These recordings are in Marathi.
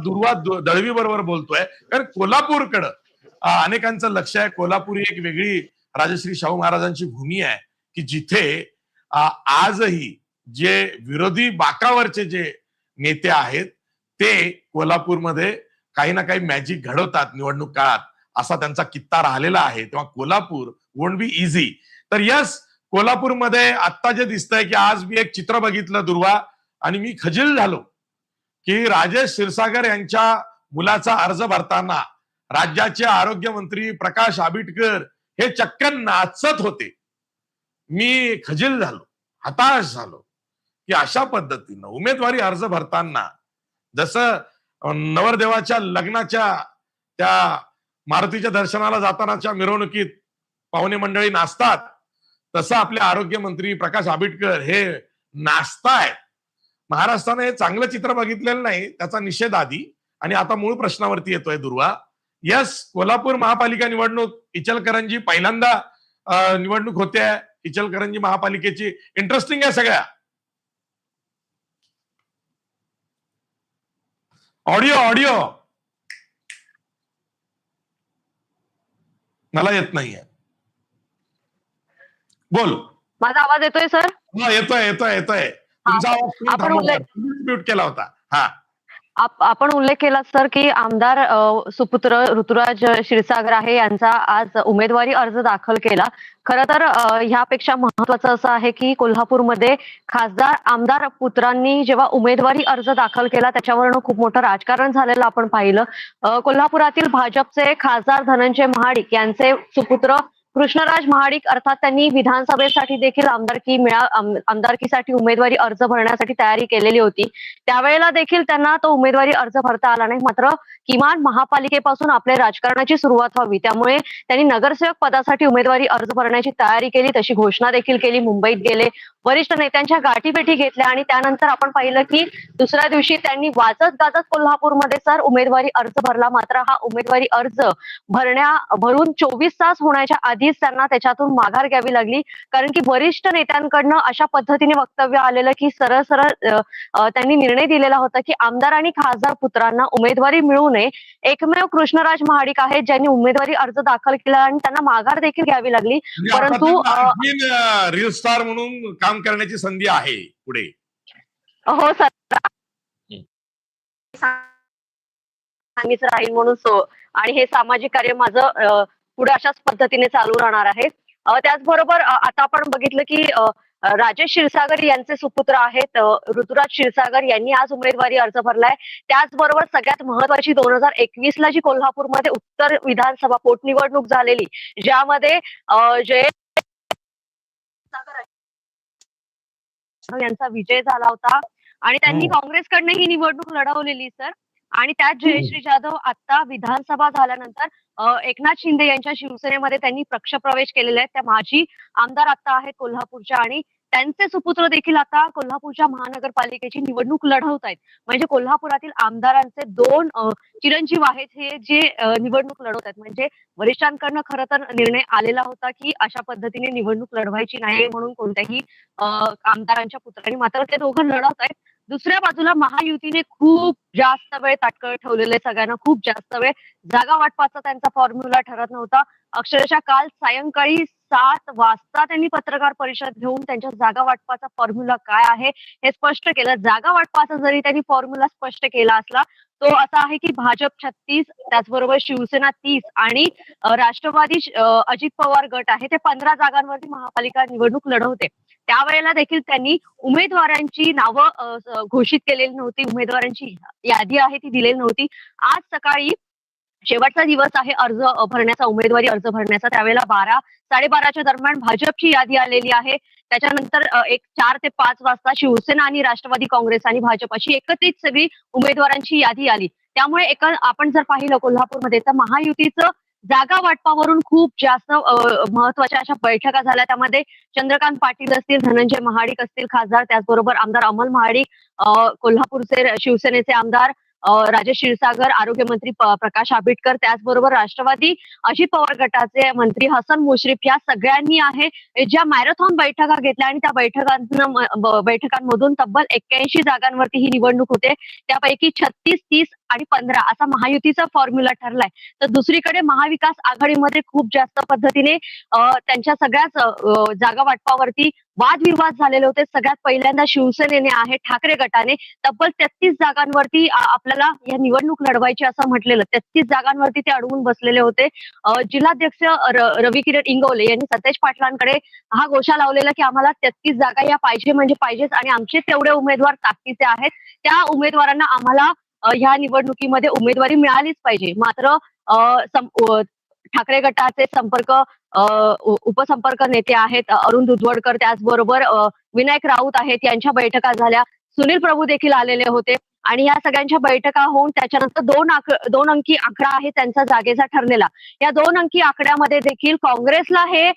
दुर्वा दळवी बरोबर बोलतोय, कारण कोल्हापूरकडं अनेकांचं लक्ष आहे. कोल्हापूर ही एक वेगळी राजश्री शाहू महाराजांची भूमी आहे की जिथे आजही जे विरोधी बाकावरचे जे नेते आहेत ते कोल्हापूरमध्ये काही ना काही मॅजिक घडवतात निवडणूक काळात, असा त्यांचा कित्ता राहिलेला आहे. तेव्हा कोल्हापूर वोंट बी इझी. तर यस, कोल्हापूरमध्ये आता जे दिसतंय की आज मी एक चित्र बघितलं दुर्वा, आणि मी खजील झालो की राजेश क्षीरसागर यांच्या मुलाचा अर्ज भरताना राज्याचे आरोग्य मंत्री प्रकाश आंबेडकर हे चक्क नाचत होते. मी खजील झालो, हताश झालो की अशा पद्धतीनं उमेदवारी अर्ज भरताना जसं नवरदेवाच्या लग्नाच्या त्या मारुतीच्या दर्शनाला जातानाच्या मिरवणुकीत पाहुणे मंडळी नाचतात, तसं आपले आरोग्य मंत्री प्रकाश आंबेडकर हे नाचतायत. महाराष्ट्राने हे चांगलं चित्र बघितलेलं नाही, त्याचा निषेध आधी. आणि आता मूळ प्रश्नावरती येतोय दुर्वा. यस, कोल्हापूर महापालिका निवडणूक इचलकरंजी पहिल्यांदा निवडणूक होते. इचलकरंजी महापालिकेची इंटरेस्टिंग आहे सगळ्या. ऑडिओ ऑडिओ मला येत नाहीये. बोल. माझा आवाज येतोय सर? हा, येतोय येतोय येतोय. तुमचा आवाज म्यूट केला होता. हा, आपण उल्लेख केला सर की आमदार सुपुत्र ऋतुराज क्षीरसागर आहे यांचा आज उमेदवारी अर्ज दाखल केला. खरं तर ह्यापेक्षा महत्वाचं असं आहे की कोल्हापूरमध्ये खासदार आमदार पुत्रांनी जेव्हा उमेदवारी अर्ज दाखल केला त्याच्यावरनं खूप मोठं राजकारण झालेलं आपण पाहिलं. कोल्हापुरातील भाजपचे खासदार धनंजय महाडिक यांचे सुपुत्र कृष्णराज महाडिक अर्थात त्यांनी विधानसभेसाठी देखील आमदारकीसाठी उमेदवारी अर्ज भरण्यासाठी तयारी केलेली होती. त्यावेळेला देखील त्यांना तो उमेदवारी अर्ज भरता आला नाही. मात्र किमान महापालिकेपासून आपल्या राजकारणाची सुरुवात व्हावी त्यामुळे त्यांनी नगरसेवक पदासाठी उमेदवारी अर्ज भरण्याची तयारी केली. तशी घोषणा देखील केली. मुंबईत गेले, वरिष्ठ नेत्यांच्या गाठीभेटी घेतल्या आणि त्यानंतर आपण पाहिलं की दुसऱ्या दिवशी त्यांनी वाजत गाजत कोल्हापूरमध्ये सर उमेदवारी अर्ज भरला. मात्र हा उमेदवारी अर्ज भरून 24 तास होण्याच्या आधीच त्यांना त्याच्यातून माघार घ्यावी लागली. कारण की वरिष्ठ नेत्यांकडनं अशा पद्धतीने वक्तव्य आलेलं की सरळ सरळ त्यांनी निर्णय दिलेला होता की आमदार आणि खासदार पुत्रांना उमेदवारी मिळू नये. एकमेव कृष्णराज महाडिक आहेत ज्यांनी उमेदवारी अर्ज दाखल केला आणि त्यांना माघार देखील घ्यावी लागली. परंतु रील स्टार म्हणून काम करण्याची संधी आहे पुढे. हो सर, सांगितलं राहील म्हणून आणि हे सामाजिक कार्य माझं पुढे अशाच पद्धतीने चालू राहणार आहे. त्याचबरोबर आता आपण बघितलं की राजेश क्षीरसागर यांचे सुपुत्र आहेत ऋतुराज क्षीरसागर यांनी आज उमेदवारी अर्ज भरलाय. त्याचबरोबर सगळ्यात महत्वाची 2021 ला जी कोल्हापूरमध्ये उत्तर विधानसभा पोटनिवडणूक झालेली ज्यामध्ये जय यांचा विजय झाला होता आणि त्यांनी काँग्रेसकडनं ही निवडणूक लढवलेली सर. आणि त्यात जयश्री जाधव आता विधानसभा झाल्यानंतर एकनाथ शिंदे यांच्या शिवसेनेमध्ये त्यांनी पक्षप्रवेश केलेले आहेत. त्या माजी आमदार आता आहेत कोल्हापूरच्या आणि त्यांचे सुपुत्र देखील आता कोल्हापूरच्या महानगरपालिकेची निवडणूक लढवत आहेत. म्हणजे कोल्हापुरातील आमदारांचे 2 चिरंजीव आहेत हे जे निवडणूक लढवत आहेत. म्हणजे वरिष्ठांकडनं खरं तर निर्णय आलेला होता की अशा पद्धतीने निवडणूक लढवायची नाही म्हणून कोणत्याही आमदारांच्या पुत्रांनी, मात्र ते दोघं लढवत आहेत. दुसऱ्या बाजूला महायुतीने खूप जास्त वेळ ताटकळत ठेवलेलं आहे. सगळ्यांना खूप जास्त वेळ जागा वाटपाचा त्यांचा फॉर्म्युला ठरत नव्हता. अक्षरशः काल सायंकाळी 7 वाजता त्यांनी पत्रकार परिषद घेऊन त्यांच्या जागा वाटपाचा फॉर्म्युला काय आहे हे स्पष्ट केलं. जागा वाटपाचा जरी त्यांनी फॉर्म्युला स्पष्ट केला असला तो असा आहे की भाजप 36, त्याचबरोबर शिवसेना 30 आणि राष्ट्रवादी अजित पवार गट आहे ते 15 जागांवरती महापालिका निवडणूक लढवते. त्यावेळेला देखील त्यांनी उमेदवारांची नावं घोषित केलेली नव्हती. उमेदवारांची यादी आहे ती दिलेली नव्हती. आज सकाळी शेवटचा दिवस आहे अर्ज भरण्याचा, उमेदवारी अर्ज भरण्याचा. त्यावेळेला 12-12:30च्या दरम्यान भाजपची यादी आलेली आहे. त्याच्यानंतर 4 ते 5 वाजता शिवसेना आणि राष्ट्रवादी काँग्रेस आणि भाजप अशी एकत्रित सगळी उमेदवारांची यादी आली. त्यामुळे आपण जर पाहिलं कोल्हापूरमध्ये तर महायुतीचं जागा वाटपावरून खूप जास्त महत्वाच्या अशा बैठका झाल्या. त्यामध्ये चंद्रकांत पाटील असतील, धनंजय महाडिक असतील खासदार, त्याचबरोबर आमदार अमल महाडिक, कोल्हापूरचे शिवसेनेचे आमदार राजेश क्षीरसागर, आरोग्यमंत्री प्रकाश आंबेडकर, त्याचबरोबर राष्ट्रवादी अजित पवार गटाचे मंत्री हसन मुश्रीफ या सगळ्यांनी आहे ज्या मॅरेथॉन बैठका घेतल्या आणि त्या बैठकांमधून तब्बल 81 जागांवरती ही निवडणूक होते. त्यापैकी 36, 30 आणि 15 असा महायुतीचा फॉर्म्युला ठरलाय. तर दुसरीकडे महाविकास आघाडीमध्ये खूप जास्त पद्धतीने त्यांच्या सगळ्याच जागा वाटपावरती वादविवाद झालेले होते. सगळ्यात पहिल्यांदा शिवसेनेने आहे ठाकरे गटाने तब्बल 33 जागांवरती आपल्याला या निवडणूक लढवायची असं म्हटलेलं. 33 जागांवरती ते अडवून बसलेले होते. जिल्हाध्यक्ष रवी किरण इंगवले यांनी सतेज पाटलांकडे हा गोषा लावलेला की आम्हाला 33 जागा या पाहिजे म्हणजे पाहिजेच आणि आमचे तेवढे उमेदवार ताकदीचे आहेत. त्या उमेदवारांना आम्हाला ह्या निवडणुकीमध्ये उमेदवारी मिळालीच पाहिजे. मात्र ठाकरे गटाचे उपसंपर्क नेते आहेत अरुण दुधवडकर, त्याचबरोबर विनायक राऊत आहेत, यांच्या बैठका झाल्या. सुनील प्रभू देखील आलेले होते आणि या सगळ्यांच्या बैठका होऊन त्याच्यानंतर दोन अंकी आकडा आहे त्यांचा जागेचा ठरलेला. या 2 अंकी आकड्यामध्ये देखील काँग्रेसला हे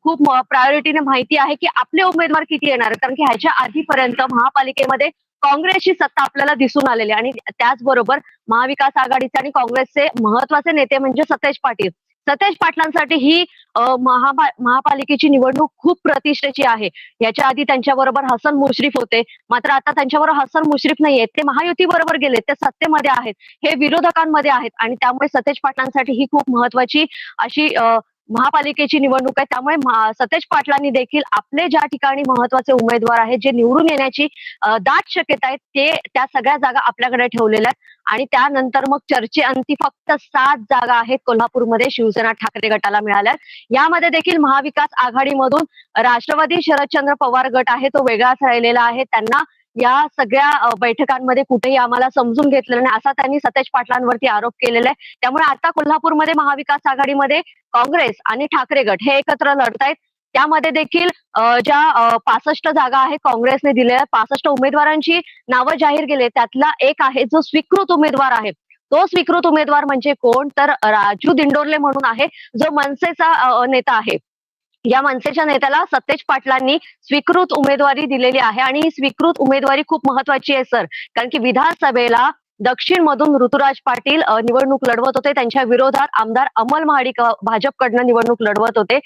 खूप प्रायोरिटीने माहिती आहे की आपले उमेदवार किती येणार, कारण की ह्याच्या आधीपर्यंत महापालिकेमध्ये काँग्रेसची सत्ता आपल्याला दिसून आलेली आणि त्याचबरोबर महाविकास आघाडीचे आणि काँग्रेसचे महत्वाचे नेते म्हणजे सतेज पाटील. सतेज पाटलांसाठी ही महापालिकेची निवडणूक खूप प्रतिष्ठेची आहे. याच्या आधी त्यांच्याबरोबर हसन मुश्रीफ होते, मात्र आता त्यांच्याबरोबर हसन मुश्रीफ नाहीये, ते महायुती बरोबर गेले, ते सत्तेमध्ये आहेत, हे विरोधकांमध्ये आहेत आणि त्यामुळे सतेज पाटलांसाठी ही खूप महत्वाची अशी महापालिकेची निवडणूक आहे. त्यामुळे सतेज पाटलांनी देखील आपले ज्या ठिकाणी महत्वाचे उमेदवार आहेत जे निवडून येण्याची दाट शक्यता आहे ते त्या सगळ्या जागा आपल्याकडे ठेवलेल्या आहेत आणि त्यानंतर मग चर्चेअंती फक्त 7 जागा आहेत कोल्हापूरमध्ये शिवसेना ठाकरे गटाला मिळाल्या. यामध्ये देखील महाविकास आघाडीमधून राष्ट्रवादी शरदचंद्र पवार गट आहे तो वेगळाच राहिलेला आहे. त्यांना या सगळ्या बैठकांमध्ये कुठेही आम्हाला समजून घेतलेलं नाही असा त्यांनी सतेज पाटलांवरती आरोप केलेला आहे. त्यामुळे आता कोल्हापूरमध्ये महाविकास आघाडीमध्ये काँग्रेस आणि ठाकरे गट हे एकत्र लढतायत. त्यामध्ये देखील ज्या 65 जागा आहेत काँग्रेसने दिलेल्या 65 उमेदवारांची नावं जाहीर केली. त्यातला एक आहे जो स्वीकृत उमेदवार आहे. तो स्वीकृत उमेदवार म्हणजे कोण, तर राजू दिंडोरले म्हणून आहे जो मनसेचा नेता आहे. या मनसेच्या नेत्याला सतेज पाटलांनी स्वीकृत उमेदवारी दिलेली आहे आणि ही स्वीकृत उमेदवारी खूप महत्वाची आहे सर, कारण की विधानसभेला दक्षिण मधून ऋतुराज पाटील निवडणूक लढवत होते. त्यांच्या विरोधात आमदार अमल महाडिक भाजपकडनं निवडणूक लढवत होते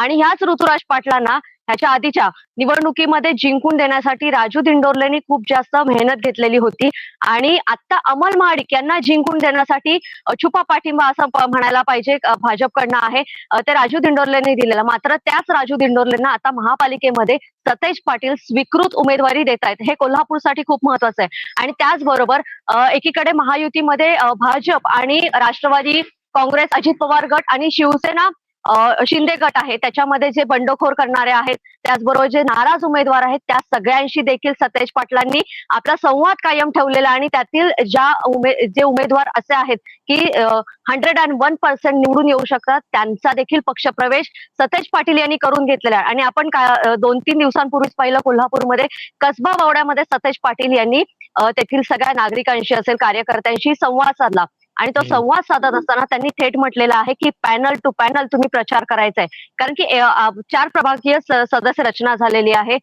आणि ह्याच ऋतुराज पाटलांना ह्याच्या आधीच्या निवडणुकीमध्ये जिंकून देण्यासाठी राजू दिंडोरलेंनी खूप जास्त मेहनत घेतलेली होती आणि आता अमल महाडिक यांना जिंकून देण्यासाठी छुपा पाठिंबा असं म्हणायला पाहिजे भाजपकडनं आहे ते राजू दिंडोरलेंनी दिलेला. मात्र त्याच राजू दिंडोरलेंना आता महापालिकेमध्ये सतेज पाटील स्वीकृत उमेदवारी देत आहेत. हे कोल्हापूरसाठी खूप महत्वाचं आहे आणि त्याचबरोबर एकीकडे महायुतीमध्ये भाजप आणि राष्ट्रवादी काँग्रेस अजित पवार गट आणि शिवसेना शिंदे गट आहे त्याच्यामध्ये जे बंडखोर करणारे आहेत त्याचबरोबर जे नाराज उमेदवार आहेत त्या सगळ्यांशी देखील सतेज पाटलांनी आपला संवाद कायम ठेवलेला आणि त्यातील जे उमेदवार असे आहेत की 101% निवडून येऊ शकतात त्यांचा देखील पक्षप्रवेश सतेज पाटील यांनी करून घेतलेला आहे. आणि आपण 2-3 दिवसांपूर्वीच पाहिलं कोल्हापूरमध्ये कसबा वावड्यामध्ये सतेज पाटील यांनी तेथील सगळ्या नागरिकांशी असेल कार्यकर्त्यांशी संवाद साधला आणि तो संवाद साधत असताना त्यांनी थेट म्हटलेला आहे की पॅनल टू पॅनल तुम्ही प्रचार करायचा आहे, कारण की 4 प्रभागीय सदस्य रचना झालेली आहे.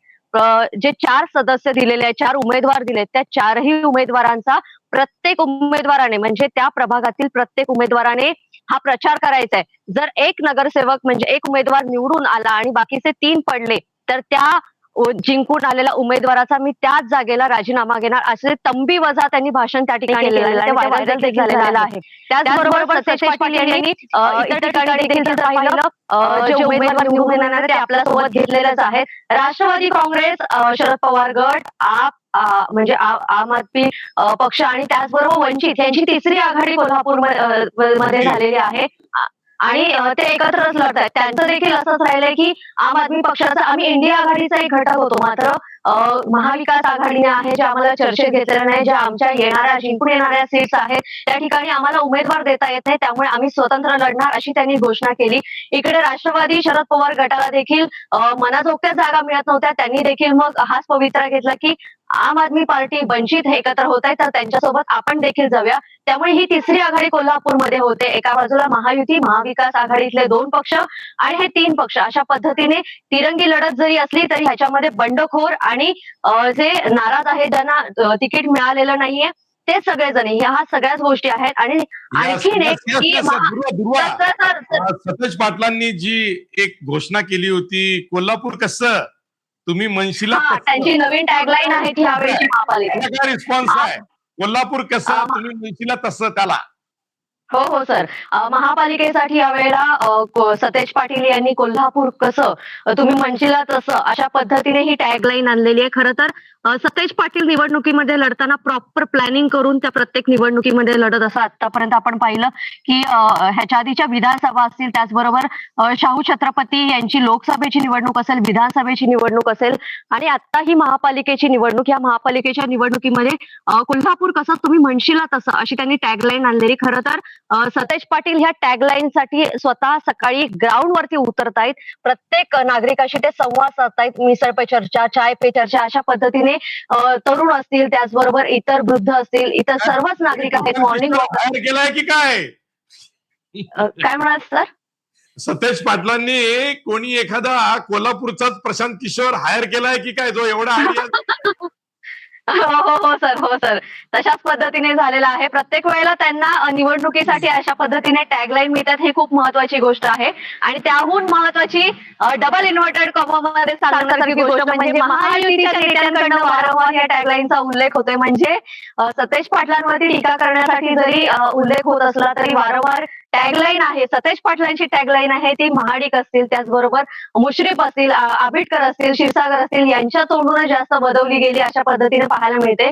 जे 4 सदस्य दिलेले आहेत 4 उमेदवार दिले त्या 4ही उमेदवारांचा प्रत्येक उमेदवाराने म्हणजे त्या प्रभागातील प्रत्येक उमेदवाराने हा प्रचार करायचा आहे. जर एक नगरसेवक म्हणजे एक उमेदवार निवडून आला आणि बाकीचे 3 पडले तर त्या जिंकून आलेल्या उमेदवाराचा मी त्याच जागेला राजीनामा घेणार असे तंबी वजा त्यांनी भाषण त्या ठिकाणी केलेलं आहे. व्हायरल देखील झालेलं आहे. त्याचबरोबर सतेज पाटील यांनी इतर ठिकाणी देखील पाहिलं जे उमेदवार निवडून येणार ते आपल्या सोबत घेतलेलेच आहेत. राष्ट्रवादी काँग्रेस, शरद पवार गट, म्हणजे आम आदमी पक्ष आणि त्याचबरोबर वंचित यांची तिसरी आघाडी कोल्हापूर मध्ये झालेली आहे आणि ते एकत्रच लढत आहेत. त्यांचं देखील असंच राहिलंय की आम आदमी पक्षाचा आम्ही इंडिया आघाडीचा एक घटक होतो मात्र महाविकास आघाडीने आहे जे आम्हाला चर्चेत घेतलेलं नाही, ज्या आमच्या जिंकून येणाऱ्या सीट्स आहेत त्या ठिकाणी आम्हाला उमेदवार देता येत नाही त्यामुळे आम्ही स्वतंत्र लढणार अशी त्यांनी घोषणा केली. इकडे राष्ट्रवादी शरद पवार गटाला देखील मनाजोगत्या जागा मिळत नव्हत्या. त्यांनी देखील मग हाच पवित्रा घेतला की आम आदमी पार्टी वंचित हे एकत्र होत आहे तर त्यांच्यासोबत आपण देखील जाऊया. त्यामुळे ही तिसरी आघाडी कोल्हापूरमध्ये होते. एका बाजूला महायुती महाविकास आघाडीतले 2 पक्ष आणि हे 3 पक्ष अशा पद्धतीने तिरंगी लढत जरी असली तरी ह्याच्यामध्ये बंडखोर आणि जे नाराज आहेत ज्यांना तिकीट मिळालेलं नाहीये ते सगळेजण ह्या सगळ्याच गोष्टी आहेत. आणि आणखीन एक की दुर्वा सर सतेज पाटलांनी जी एक घोषणा केली होती, कोल्हापूर कसं तुम्ही म्हणशीला हा त्यांची नवीन टॅगलाईन आहे ती यावेळीची महापालिका. काय रिस्पॉन्स आहे? कोल्हापूर कसं तुम्ही म्हणशीला तसं त्याला. हो हो सर, महापालिकेसाठी यावेळेला सतेज पाटील यांनी कोल्हापूर कसं तुम्ही म्हणशीला तसं अशा पद्धतीने ही टॅगलाईन आणलेली आहे. खरं तर सतेज पाटील निवडणुकीमध्ये लढताना प्रॉपर प्लॅनिंग करून त्या प्रत्येक निवडणुकीमध्ये लढत असं आतापर्यंत आपण पाहिलं की ह्याच्या आधीच्या विधानसभा असतील, त्याचबरोबर शाहू छत्रपती यांची लोकसभेची निवडणूक असेल, विधानसभेची निवडणूक असेल आणि आता ही महापालिकेची निवडणूक. या महापालिकेच्या निवडणुकीमध्ये कोल्हापूर कसं तुम्ही म्हणशीला तसं अशी त्यांनी टॅगलाईन आणलेली. खरं तर सतेज पाटील ह्या टॅगलाईन साठी स्वतः सकाळी ग्राउंड वरती उतरतायत, प्रत्येक नागरिकाशी ते संवाद साधतायत. मिसळ पे चर्चा, चाय पे चर्चा अशा पद्धतीने तरुण असतील, त्याचबरोबर इतर वृद्ध असतील, इतर सर्वच नागरिक आहेत. मॉर्निंग वॉक केलाय की काय? काय म्हणाल सर? सतेज पाटलांनी कोणी एखादा कोल्हापूरचाच प्रशांत किशोर हायर केलाय की काय, जो एवढा आयडिया? हो सर, हो सर, तशाच पद्धतीने झालेलं आहे. प्रत्येक वेळेला त्यांना निवडणुकीसाठी अशा पद्धतीने टॅगलाईन मिळतात, ही खूप महत्वाची गोष्ट आहे. आणि त्याहून महत्वाची डबल इन्व्हर्टेड कॉमामध्ये सांगण्यासारखी गोष्ट म्हणजे महायुतीच्या नेत्यांकडनं वारंवार या टॅगलाईनचा उल्लेख होतोय. म्हणजे सतेज पाटलांवरती टीका करण्यासाठी जरी उल्लेख होत असला तरी वारंवार टॅगलाईन आहे, सतेज पाटलांची टॅगलाईन आहे ती महाडिक असतील, त्याचबरोबर मुश्रीफ असतील, आंबेडकर असतील, क्षीरसागर असतील यांच्या तोंडून जास्त बदवली गेली अशा पद्धतीने पाहायला मिळते.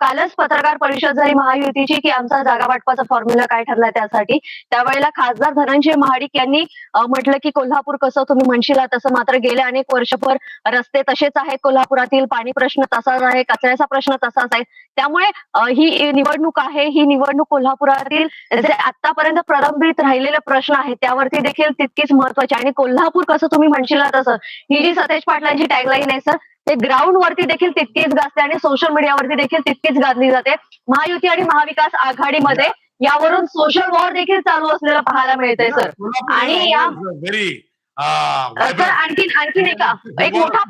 कालच पत्रकार परिषद झाली महायुतीची की आमचा जागा वाटपाचा फॉर्म्युला काय ठरलाय त्यासाठी. त्यावेळेला खासदार धनंजय महाडिक यांनी म्हटलं की कोल्हापूर कसं तुम्ही म्हणशीला तसं. मात्र गेले अनेक वर्षभर रस्ते तसेच आहेत कोल्हापुरातील, पाणी प्रश्न तसाच आहे, कचऱ्याचा प्रश्न तसाच आहे. त्यामुळे ही निवडणूक आहे, ही निवडणूक कोल्हापुरातील जे आतापर्यंत प्रलंबित राहिलेले प्रश्न आहेत त्यावरती देखील तितकीच महत्वाची. आणि कोल्हापूर कसं तुम्ही म्हणशीला तसं ही जी सतेज पाटलांची टॅगलाईन आहे सर, ते ग्राउंड वरती देखील तितकीच गाजते आणि सोशल मीडियावरती देखील तितकीच गाजली जाते. महायुती आणि महाविकास आघाडीमध्ये यावरून सोशल वॉर देखील चालू असलेलं पाहायला मिळतंय सर. आणि या आणखीन एक मोठा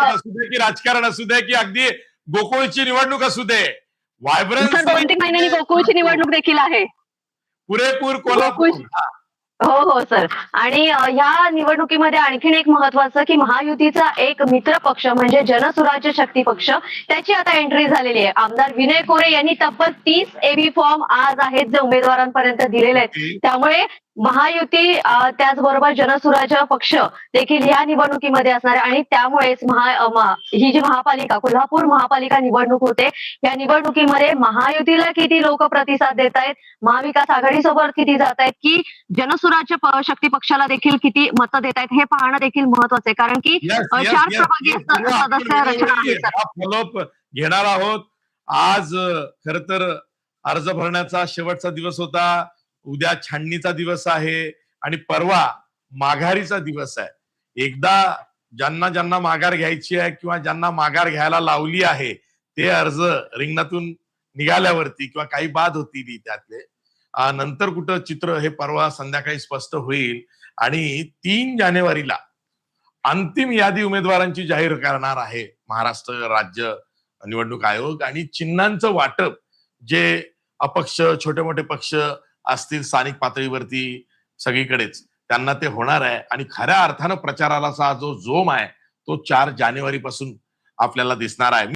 असू दे की राजकारण असू दे की अगदी गोकुळची निवडणूक असू दे, व्हायब्रन्स 2-3 महिन्यांनी गोकुळची निवडणूक देखील आहे. पुरेपूर कोल्हापूर. हो सर. आणि ह्या निवडणुकीमध्ये आणखीन एक महत्वाचं की महायुतीचा एक मित्र पक्ष म्हणजे जनसुराज्य शक्ती पक्ष त्याची आता एंट्री झालेली आहे. आमदार विनय कोरे यांनी तब्बल 30 एबी फॉर्म आज आहेत जे उमेदवारांपर्यंत दिलेले आहेत. त्यामुळे महायुती त्याचबरोबर जनसुराज्य पक्ष देखील या निवडणुकीमध्ये असणार आहे. आणि त्यामुळेच ही जी महापालिका कोल्हापूर महापालिका निवडणूक होते, या निवडणुकीमध्ये महायुतीला किती लोक प्रतिसाद देत आहेत, महाविकास आघाडीसोबत किती जात आहेत, की जनसुराज्य शक्ती पक्षाला देखील किती मतं देत आहेत हे पाहणं देखील महत्वाचं आहे. कारण की 4 प्रभागीय सदस्य रचना आहे. फॉलोअप घेणार आहोत. आज खर तर अर्ज भरण्याचा शेवटचा दिवस होता, उद्या छाननीचा दिवस आहे आणि परवा माघारीचा दिवस आहे. एकदा ज्यांना ज्यांना माघार घ्यायची आहे किंवा ज्यांना माघार घ्यायला लावली आहे ते अर्ज रिंगणातून निघाल्यावरती किंवा काही बाद होतील त्यातले नंतर कुठं चित्र हे परवा संध्याकाळी स्पष्ट होईल. आणि 3 जानेवारीला अंतिम यादी उमेदवारांची जाहीर करणार आहे महाराष्ट्र राज्य निवडणूक आयोग. आणि चिन्हांचं वाटप जे अपक्ष छोटे मोठे पक्ष असतील स्थानिक पातळीवरती सगळीकडेच त्यांना ते होणार आहे. आणि खऱ्या अर्थानं प्रचाराला जो जोम आहे तो 4 जानेवारी पासून आपल्याला दिसणार आहे.